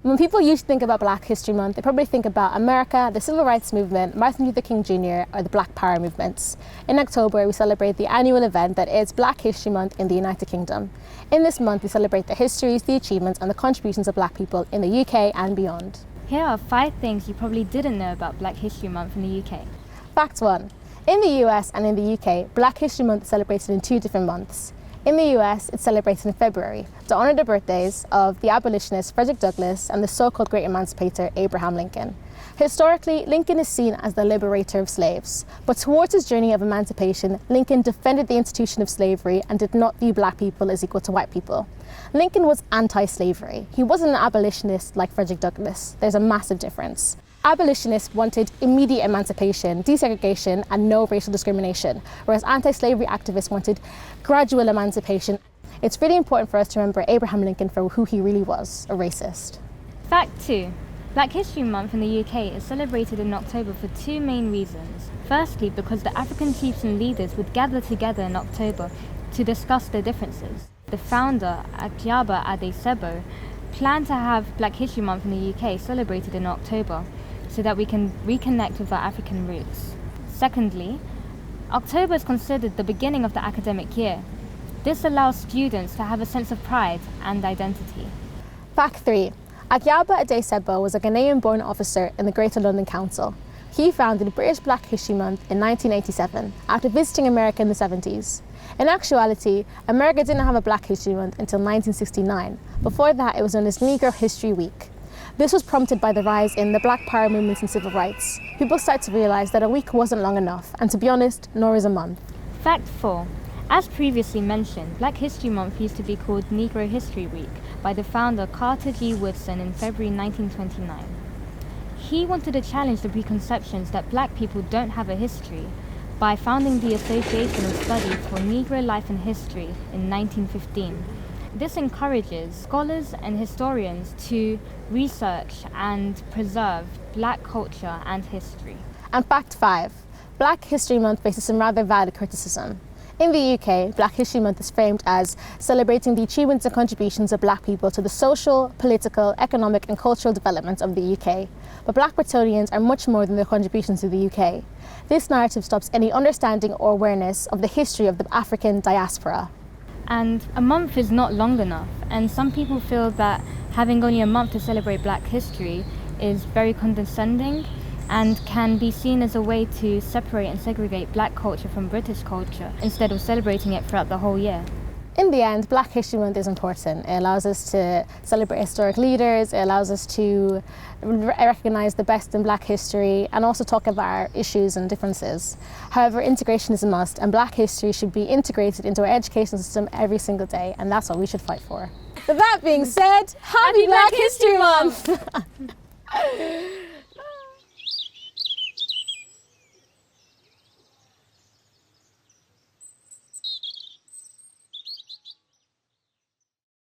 When people usually think about Black History Month, they probably think about America, the Civil Rights Movement, Martin Luther King Jr., or the Black Power movements. In October, we celebrate the annual event that is Black History Month in the United Kingdom. In this month, we celebrate the histories, the achievements, and the contributions of Black people in the UK and beyond. Here are 5 things you probably didn't know about Black History Month in the UK. Fact 1. In the US and in the UK, Black History Month is celebrated in 2 different months. In the US, it's celebrated in February to honour the birthdays of the abolitionist Frederick Douglass and the so-called Great Emancipator Abraham Lincoln. Historically, Lincoln is seen as the liberator of slaves, but towards his journey of emancipation, Lincoln defended the institution of slavery and did not view Black people as equal to white people. Lincoln was anti-slavery. He wasn't an abolitionist like Frederick Douglass. There's a massive difference. Abolitionists wanted immediate emancipation, desegregation, and no racial discrimination, whereas anti-slavery activists wanted gradual emancipation. It's really important for us to remember Abraham Lincoln for who he really was, a racist. Fact 2. Black History Month in the UK is celebrated in October for 2 main reasons. Firstly, because the African chiefs and leaders would gather together in October to discuss their differences. The founder, Akiaba Adesebo, planned to have Black History Month in the UK celebrated in October, so that we can reconnect with our African roots. Secondly, October is considered the beginning of the academic year. This allows students to have a sense of pride and identity. Fact 3. Akiaba Adesebo was a Ghanaian-born officer in the Greater London Council. He founded British Black History Month in 1987 after visiting America in the 70s. In actuality, America didn't have a Black History Month until 1969. Before that, it was known as Negro History Week. This was prompted by the rise in the Black Power movements and civil rights. People started to realise that a week wasn't long enough, and to be honest, nor is a month. Fact 4. As previously mentioned, Black History Month used to be called Negro History Week by the founder Carter G. Woodson in February 1929. He wanted to challenge the preconceptions that Black people don't have a history by founding the Association of Studies for Negro Life and History in 1915. This encourages scholars and historians to research and preserve Black culture and history. And fact 5. Black History Month faces some rather valid criticism. In the UK, Black History Month is framed as celebrating the achievements and contributions of Black people to the social, political, economic and cultural development of the UK. But Black Bretonians are much more than their contributions to the UK. This narrative stops any understanding or awareness of the history of the African diaspora. And a month is not long enough, and some people feel that having only a month to celebrate Black history is very condescending and can be seen as a way to separate and segregate Black culture from British culture instead of celebrating it throughout the whole year. In the end, Black History Month is important. It allows us to celebrate historic leaders, it allows us to recognise the best in Black history and also talk about our issues and differences. However, integration is a must, and Black history should be integrated into our education system every single day, and that's what we should fight for. With that being said, happy Black History Month!